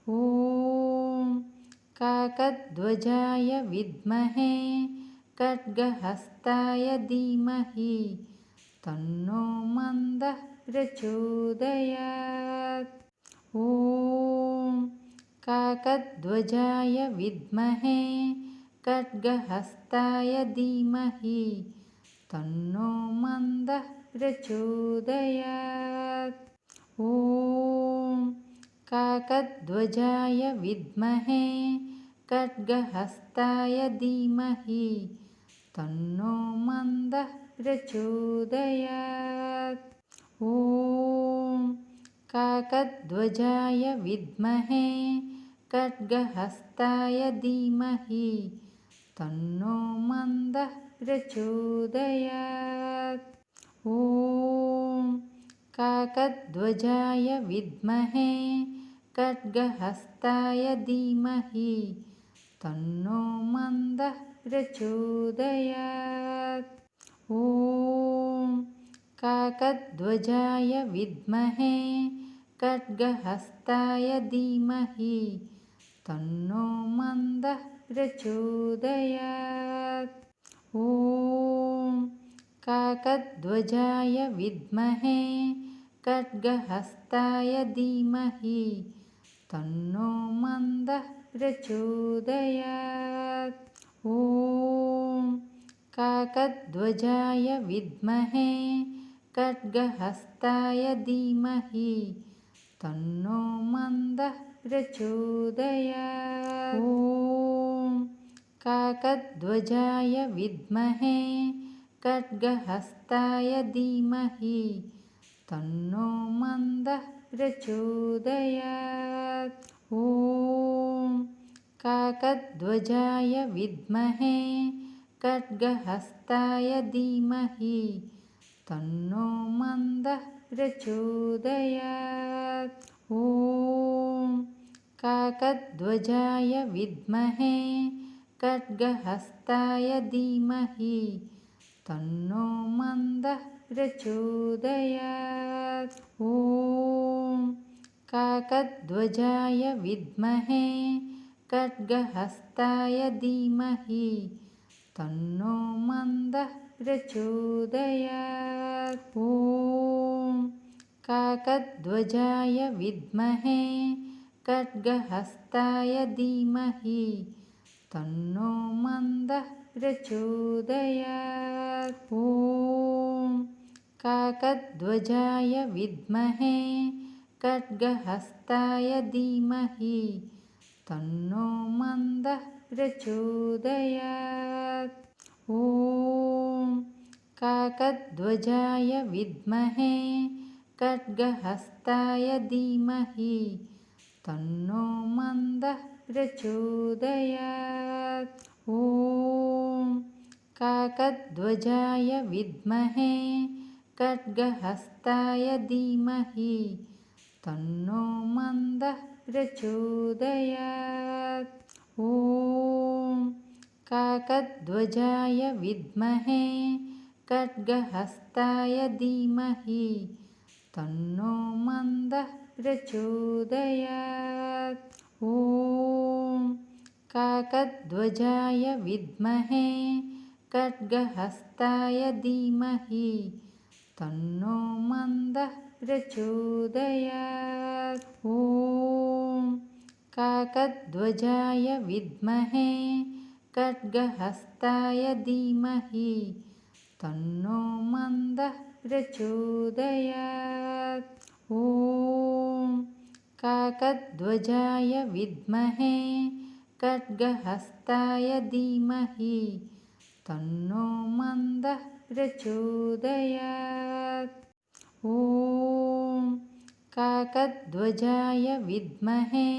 ॐ काकध्वजाय विद्महे खड्गहस्ताय धीमहि तन्नो मन्दः प्रचोदयात्। ॐ काकध्वजाय विद्महे खड्गहस्ताय धीमहि तन्नो मन्दः प्रचोदयात्। ॐ काकध्वजाय विद्महे खड्गहस्ताय धीमहि तन्नो मन्दः प्रचोदयात्। ॐ काकध्वजाय विद्महे खड्गहस्ताय धीमहि तन्नो मन्दः प्रचोदयात्। ॐ काकध्वजाय विद्महे खड्गहस्ताय धीमहि तन्नो मन्दः प्रचोदयात्। ॐ काकध्वजाय विद्महे खड्गहस्ताय धीमहि तन्नो मन्दः प्रचोदयात्। ॐ काकध्वजाय विद्महे खड्गहस्ताय धीमहि तन्नो मन्दः प्रचोदयात्। ॐ काकध्वजाय विद्महे खड्गहस्ताय धीमहि तन्नो मन्दः प्रचोदयात्। ॐ काकध्वजाय विद्महे खड्गहस्ताय धीमहि तन्नो मन्दः प्रचोदयात्। ॐ काकध्वजाय विद्महे खड्गहस्ताय धीमहि तन्नो मन्दः प्रचोदयात्। ॐ काकध्वजाय विद्महे खड्गहस्ताय धीमहि तन्नो मन्दः प्रचोदयात्। ॐ काकध्वजाय विद्महे खड्गहस्ताय धीमहि तन्नो मन्दः प्रचोदयात्। ॐ काकध्वजाय विद्महे खड्गहस्ताय धीमहि तन्नो मन्दः प्रचोदयात्। ॐ काकध्वजाय विद्महे खड्गहस्ताय धीमहि तन्नो मन्दः प्रचोदयात्। ॐ काकध्वजाय विद्महे खड्गहस्ताय धीमहि तन्नो मन्दः प्रचोदयात्। ॐ काकध्वजाय विद्महे खड्गहस्ताय धीमहि तन्नो मन्दः प्रचोदयात्। ॐ काकध्वजाय विद्महे खड्गहस्ताय धीमहि तन्नो मन्दः प्रचोदयात्। ॐ काकध्वजाय विद्महे खड्गहस्ताय धीमहि तन्नो मन्दः प्रचोदयात्। ॐ काकध्वजाय विद्महे खड्गहस्ताय धीमहि तन्नो मन्दः प्रचोदयात्। ॐ काकध्वजाय विद्महे खड्गहस्ताय धीमहि तन्नो मन्दः प्रचोदयात्। ॐ काकध्वजाय विद्महे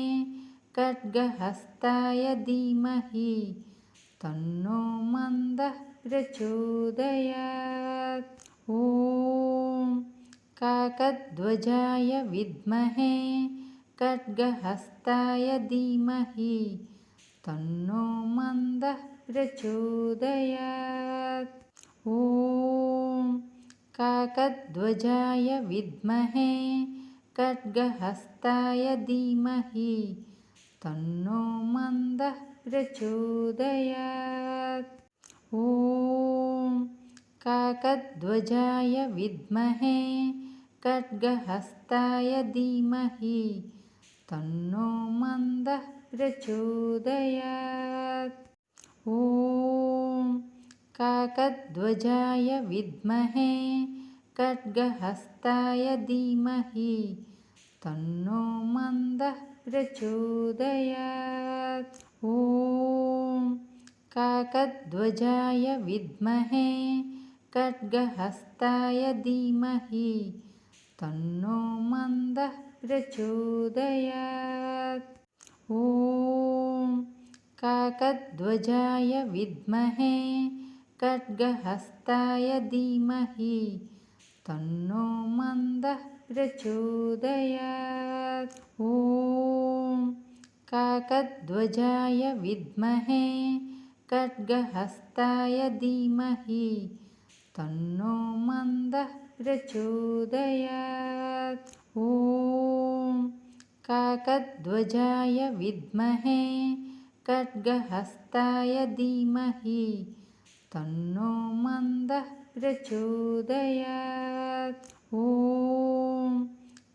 खड्गहस्ताय धीमहि तन्नो मन्दः प्रचोदयात्। ॐ काकध्वजाय विद्महे खड्गहस्ताय धीमहि तन्नो मन्दः प्रचोदयात्। ॐ काकध्वजाय विद्महे खड्गहस्ताय धीमहि तन्नो मन्दः प्रचोदयात्। ॐ काकध्वजाय विद्महे खड्गहस्ताय धीमहि तन्नो मन्दः प्रचोदयात्। ॐ काकध्वजाय विद्महे खड्गहस्ताय धीमहि तन्नो मन्दः प्रचोदयात्। ॐ काकध्वजाय विद्महे खड्गहस्ताय धीमहि तन्नो मन्दः प्रचोदयात्। ॐ काकध्वजाय विद्महे खड्गहस्ताय धीमहि तन्नो मन्दः प्रचोदयात्। ॐ काकध्वजाय विद्महे खड्गहस्ताय धीमहि तन्नो मन्दः प्रचोदयात्। ॐ काकध्वजाय विद्महे खड्गहस्ताय धीमहि तन्नो मन्दः प्रचोदयात्। ॐ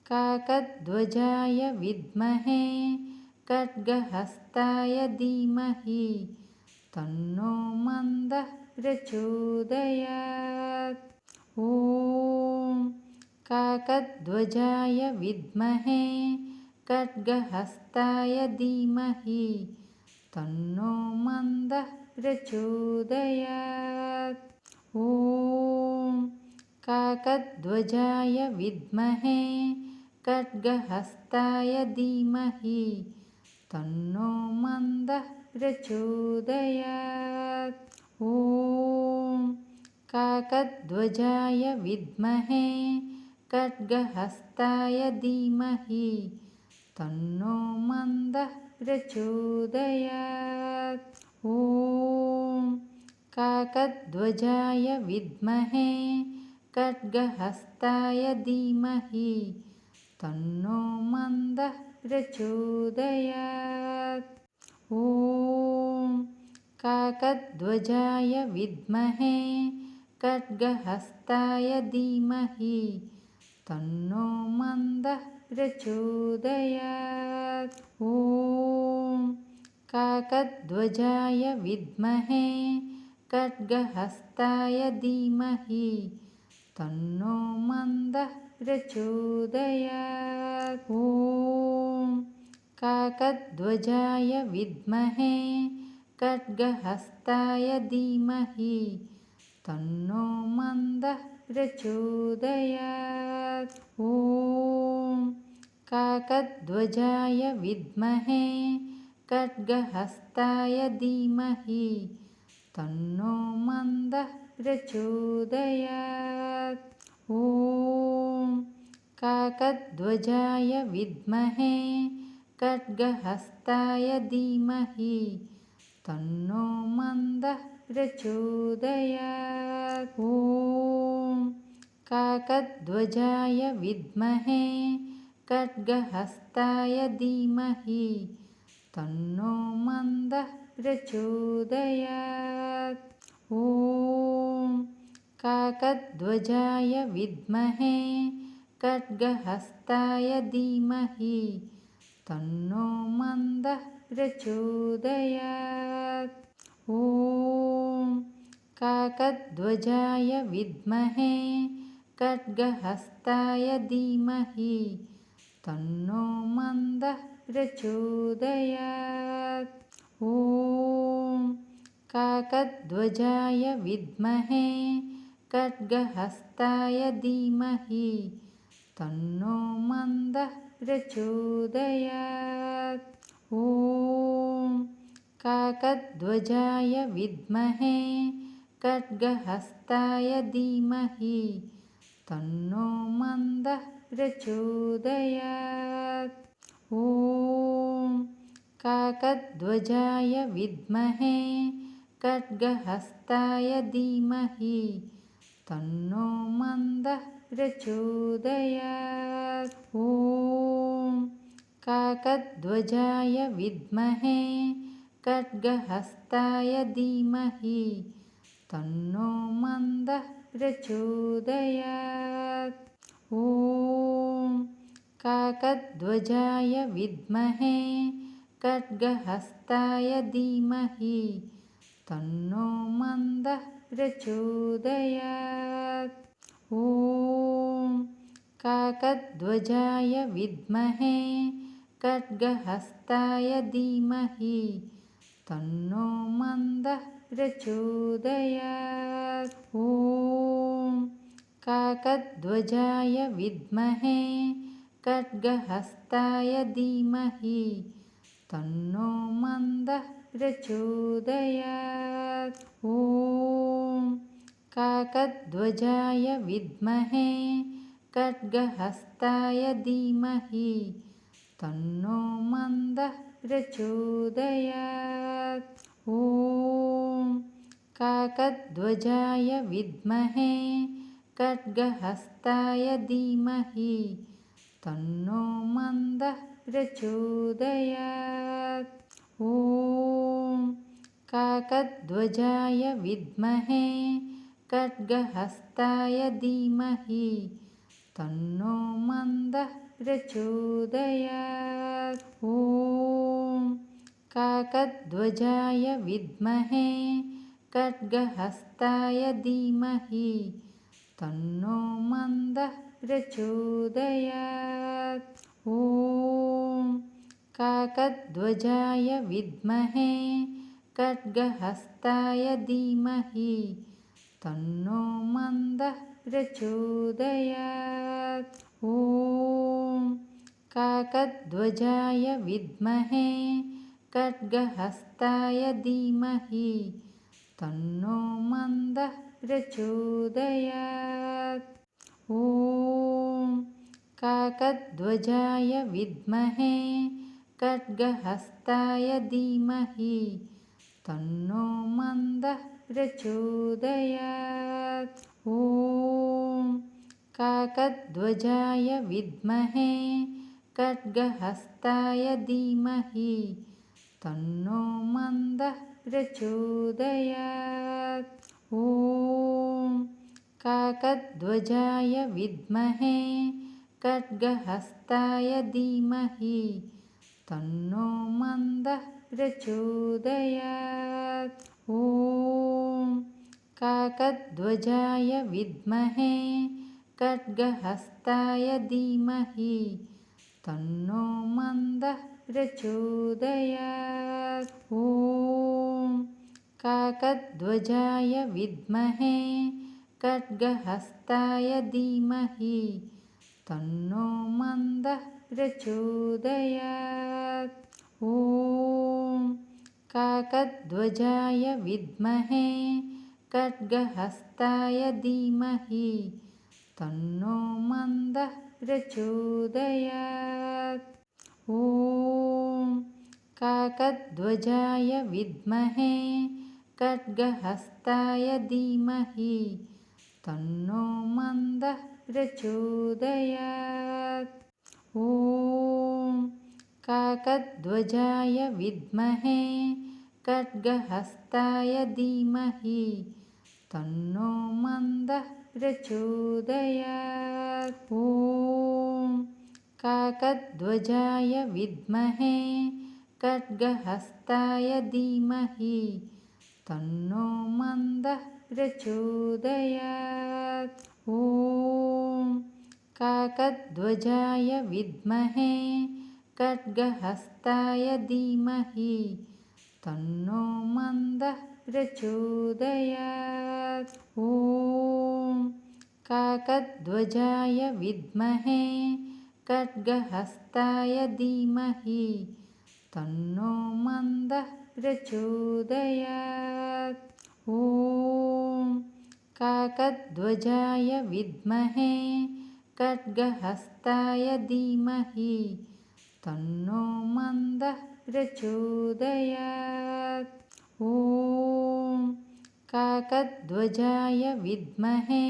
काकध्वजाय विद्महे खड्गहस्ताय धीमहि तन्नो मन्दः प्रचोदयात्। ॐ काकध्वजाय विद्महे खड्गहस्ताय धीमहि तन्नो मन्दः प्रचोदयात्। ॐ काकध्वजाय विद्महे खड्गहस्ताय धीमहि तन्नो मन्दः प्रचोदयात्। ॐ काकध्वजाय विद्महे खड्गहस्ताय धीमहि तन्नो मन्दः प्रचोदयात्। ॐ काकध्वजाय विद्महे खड्गहस्ताय धीमहि तन्नो मन्दः प्रचोदयात्। ॐ काकध्वजाय विद्महे खड्गहस्ताय धीमहि तन्नो मन्दः प्रचोदयात्। ॐ काकध्वजाय विद्महे खड्गहस्ताय धीमहि तन्नो मन्दः प्रचोदयात्। ॐ काकध्वजाय विद्महे खड्गहस्ताय धीमहि तन्नो मन्दः प्रचोदयात्। ॐ काकध्वजाय विद्महे खड्गहस्ताय धीमहि तन्नो मन्दः प्रचोदयात्। ॐ काकध्वजाय विद्महे खड्गहस्ताय धीमहि तन्नो मन्दः प्रचोदयात्। ॐ काकध्वजाय विद्महे खड्गहस्ताय धीमहि तन्नो मन्दः प्रचोदयात्। ॐ काकध्वजाय विद्महे खड्गहस्ताय धीमहि तन्नो मन्दः प्रचोदयात्। ॐ काकध्वजाय विद्महे खड्गहस्ताय धीमहि तन्नो मन्दः प्रचोदयात्। ॐ काकध्वजाय विद्महे खड्गहस्ताय धीमहि तन्नो मन्दः प्रचोदयात्। ॐ काकध्वजाय विद्महे खड्गहस्ताय धीमहि तन्नो मन्दः प्रचोदयात्। ॐ काकध्वजाय विद्महे खड्गहस्ताय धीमहि तन्नो मन्दः प्रचोदयात्। ॐ काकध्वजाय विद्महे खड्गहस्ताय धीमहि तन्नो मन्दः प्रचोदयात्। ॐ काकध्वजाय विद्महे खड्गहस्ताय धीमहि तन्नो मन्दः प्रचोदयात्। ॐ काकध्वजाय विद्महे खड्गहस्ताय धीमहि तन्नो मन्दः प्रचोदयात्। ॐ काकध्वजाय विद्महे खड्गहस्ताय धीमहि तन्नो मन्दः प्रचोदयात्। ॐ काकध्वजाय विद्महे खड्गहस्ताय धीमहि तन्नो मन्दः प्रचोदयात्। ॐ काकध्वजाय विद्महे खड्गहस्ताय धीमहि तन्नो मन्दः प्रचोदयात्। ॐ काकध्वजाय विद्महे खड्गहस्ताय धीमहि तन्नो मन्दः प्रचोदयात्। ॐ काकध्वजाय विद्महे खड्गहस्ताय धीमहि तन्नो मन्दः प्रचोदयात्। ॐ काकध्वजाय विद्महे खड्गहस्ताय धीमहि तन्नो मन्दः प्रचोदयात्। ॐ काकध्वजाय विद्महे खड्गहस्ताय धीमहि तन्नो मन्दः प्रचोदयात्। ॐ काकध्वजाय विद्महे खड्गहस्ताय धीमहि तन्नो मन्दः प्रचोदयात्। ॐ काकध्वजाय विद्महे खड्गहस्ताय धीमहि तन्नो मन्दः प्रचोदयात्। ॐ काकध्वजाय विद्महे खड्गहस्ताय धीमहि तन्नो मन्दः प्रचोदयात्। ॐ काकध्वजाय विद्महे खड्गहस्ताय धीमहि तन्नो मन्दः प्रचोदयात्। ॐ काकध्वजाय विद्महे खड्गहस्ताय धीमहि तन्नो मन्दः प्रचोदयात्। ॐ काकध्वजाय विद्महे खड्गहस्ताय धीमहि तन्नो मन्दः प्रचोदयात्। ॐ काकध्वजाय विद्महे खड्गहस्ताय धीमहि तन्नो मन्दः प्रचोदयात्। ॐ काकध्वजाय विद्महे खड्गहस्ताय धीमहि तन्नो मन्दः प्रचोदयात्। ॐ काकध्वजाय विद्महे खड्गहस्ताय धीमहि तन्नो मन्दः प्रचोदयात्। ॐ काकध्वजाय विद्महे खड्गहस्ताय धीमहि तन्नो मन्दः प्रचोदयात्। ॐ काकध्वजाय विद्महे खड्गहस्ताय धीमहि तन्नो मन्दः प्रचोदयात्। ॐ काकध्वजाय विद्महे खड्गहस्ताय धीमहि तन्नो मन्दः प्रचोदयात्। ॐ काकध्वजाय विद्महे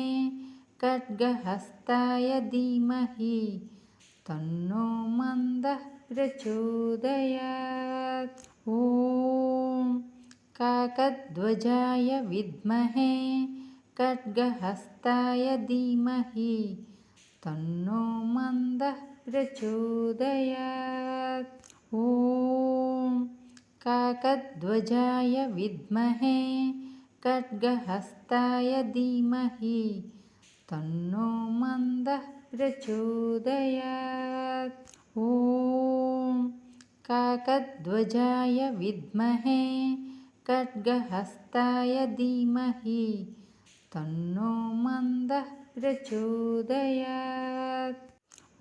खड्गहस्ताय धीमहि तन्नो मन्दः प्रचोदयात्। ॐ काकध्वजाय विद्महे खड्गहस्ताय धीमहि तन्नो मन्दः प्रचोदयात्। ॐ काकध्वजाय विद्महे खड्गहस्ताय धीमहि तन्नो मन्दः प्रचोदयात्। ॐ काकध्वजाय विद्महे खड्गहस्ताय धीमहि तन्नो मन्दः प्रचोदयात्।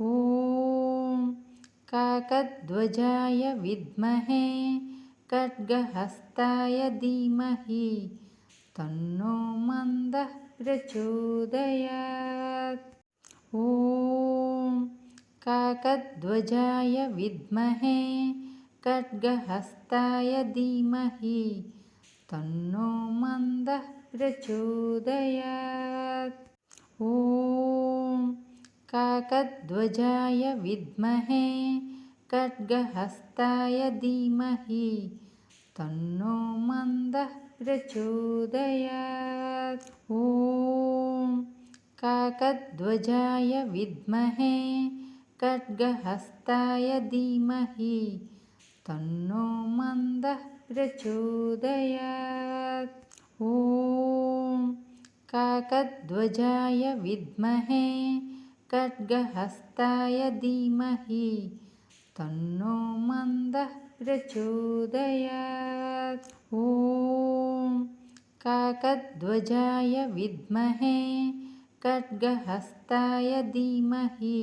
ॐ काकध्वजाय विद्महे खड्गहस्ताय धीमहि तन्नो मन्दः प्रचोदयात्। ॐ काकध्वजाय विद्महे खड्गहस्ताय धीमहि तन्नो मन्दः प्रचोदयात्। ॐ काकध्वजाय विद्महे खड्गहस्ताय धीमहि तन्नो मन्दः प्रचोदयात्। ॐ काकध्वजाय विद्महे खड्गहस्ताय धीमहि तन्नो मन्दः प्रचोदयात्। ॐ काकध्वजाय विद्महे खड्गहस्ताय धीमहि तन्नो मन्दः प्रचोदयात्। ॐ काकध्वजाय विद्महे खड्गहस्ताय धीमहि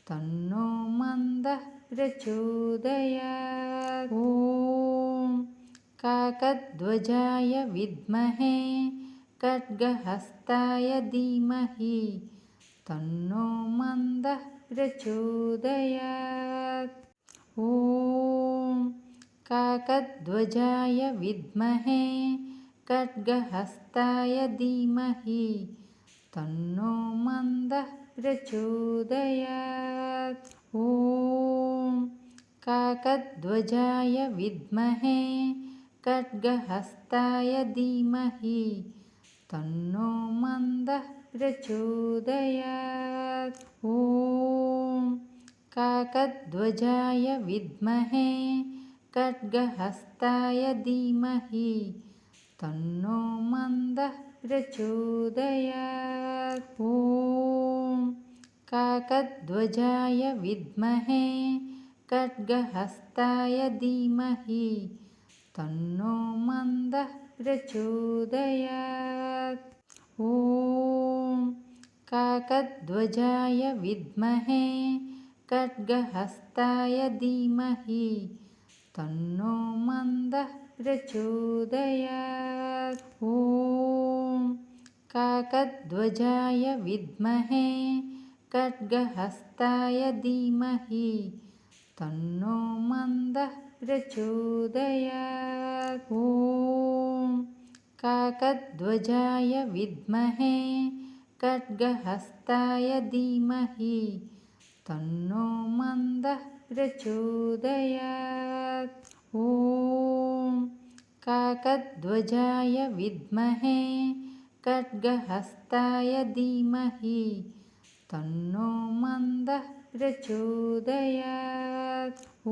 तन्नो मन्दः प्रचोदयात्। ॐ काकध्वजाय विद्महे खड्गहस्ताय धीमहि तन्नो मन्दः प्रचोदयात्। ॐ काकध्वजाय विद्महे खड्गहस्ताय धीमहि तन्नो मन्दः प्रचोदयात्। ॐ काकध्वजाय विद्महे खड्गहस्ताय धीमहि तन्नो मन्दः प्रचोदयात्। ॐ काकध्वजाय विद्महे खड्गहस्ताय धीमहि तन्नो मन्दः प्रचोदयात्। ॐ काकध्वजाय विद्महे खड्गहस्ताय धीमहि तन्नो मन्दः प्रचोदयात्। ॐ काकध्वजाय विद्महे खड्गहस्ताय धीमहि तन्नो मन्दः प्रचोदयात्। ॐ काकध्वजाय विद्महे खड्गहस्ताय धीमहि तन्नो मन्दः प्रचोदयात्। ॐ काकध्वजाय विद्महे खड्गहस्ताय धीमहि तन्नो मन्दः प्रचोदयात्। ॐ काकध्वजाय विद्महे खड्गहस्ताय धीमहि तन्नो मन्दः प्रचोदयात्। ॐ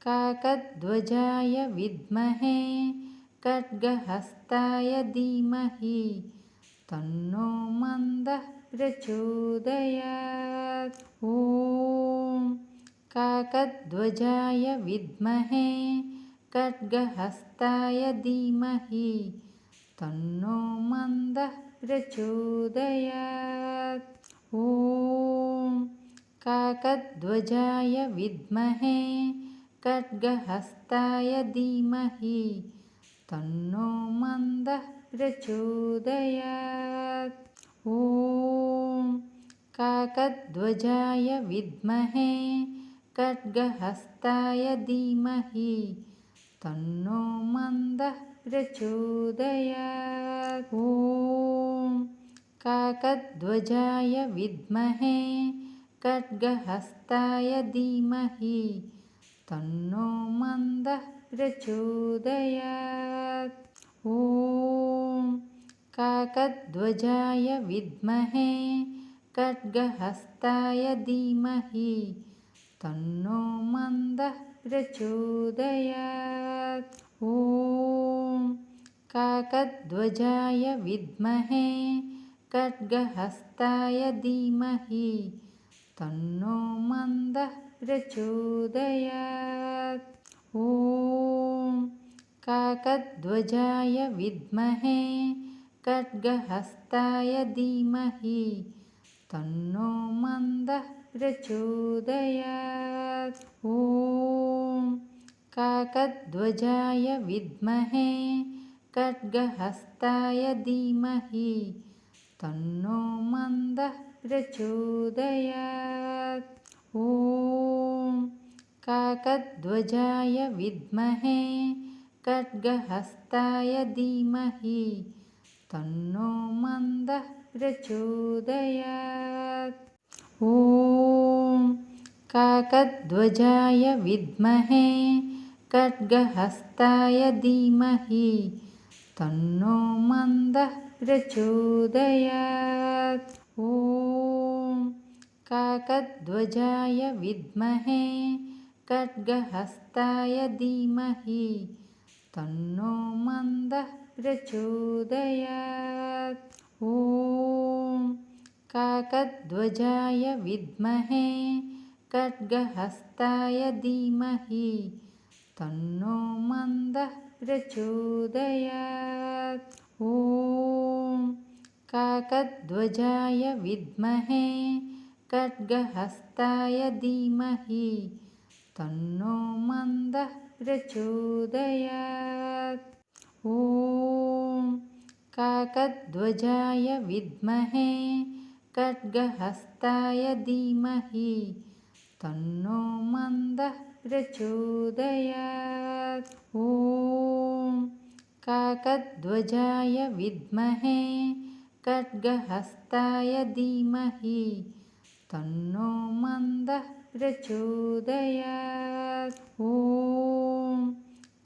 काकध्वजाय विद्महे खड्गहस्ताय धीमहि तन्नो मन्दः प्रचोदयात्। ॐ काकध्वजाय विद्महे खड्गहस्ताय धीमहि तन्नो मन्दः प्रचोदयात्। ॐ काकध्वजाय विद्महे खड्गहस्ताय धीमहि तन्नो मन्दः प्रचोदयात्। ॐ काकध्वजाय विद्महे खड्गहस्ताय धीमहि तन्नो मन्दः प्रचोदयात्। ॐ काकध्वजाय विद्महे खड्गहस्ताय धीमहि तन्नो मन्दः प्रचोदयात्। ॐ काकध्वजाय विद्महे खड्गहस्ताय धीमहि तन्नो मन्दः प्रचोदयात्। ॐ काकध्वजाय विद्महे खड्गहस्ताय धीमहि तन्नो मन्दः प्रचोदयात्। ॐ काकध्वजाय विद्महे खड्गहस्ताय धीमहि तन्नो मन्दः प्रचोदयात्। ॐ काकध्वजाय विद्महे खड्गहस्ताय धीमहि तन्नो मन्दः प्रचोदयात्। ॐ काकध्वजाय विद्महे खड्गहस्ताय धीमहि तन्नो मन्दः प्रचोदयात्। ॐ काकध्वजाय विद्महे खड्गहस्ताय धीमहि तन्नो मन्दः प्रचोदयात्। ॐ काकध्वजाय विद्महे खड्गहस्ताय धीमहि तन्नो मन्दः प्रचोदयात्। ॐ काकध्वजाय विद्महे खड्गहस्ताय धीमहि तन्नो मन्दः प्रचोदयात्। ॐ काकध्वजाय विद्महे खड्गहस्ताय धीमहि तन्नो मन्दः प्रचोदयात्। ॐ काकध्वजाय विद्महे खड्गहस्ताय धीमहि तन्नो मन्दः प्रचोदयात्। ॐ काकध्वजाय विद्महे खड्गहस्ताय धीमहि तन्नो मन्दः प्रचोदयात्। ॐ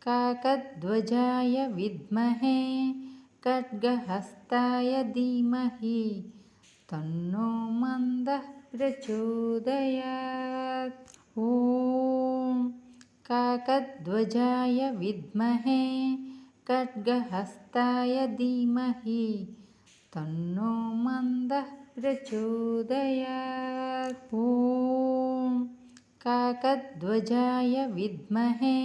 काकध्वजाय विद्महे खड्गहस्ताय धीमहि तन्नो मन्दः प्रचोदयात्। ॐ काकध्वजाय विद्महे खड्गहस्ताय धीमहि तन्नो मन्दः प्रचोदयात्। ॐ काकध्वजाय विद्महे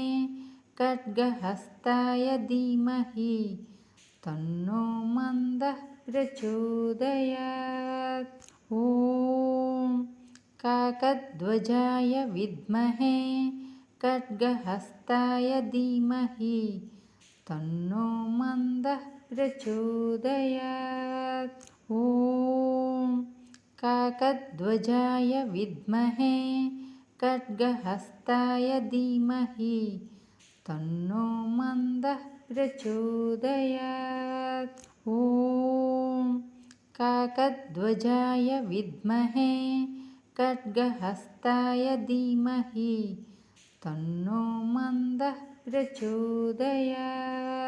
खड्गहस्ताय धीमहि तन्नो मन्दः प्रचोदयात्। ॐ काकध्वजाय विद्महे खड्गहस्ताय धीमहि तन्नो मन्दः प्रचोदयात्। ॐ काकध्वजाय विद्महे खड्गहस्ताय धीमहि तन्नो मन्दः प्रचोदयात्। ॐ काकध्वजाय विद्महे खड्गहस्ताय धीमहि तन्नो मन्दः प्रचोदयात्।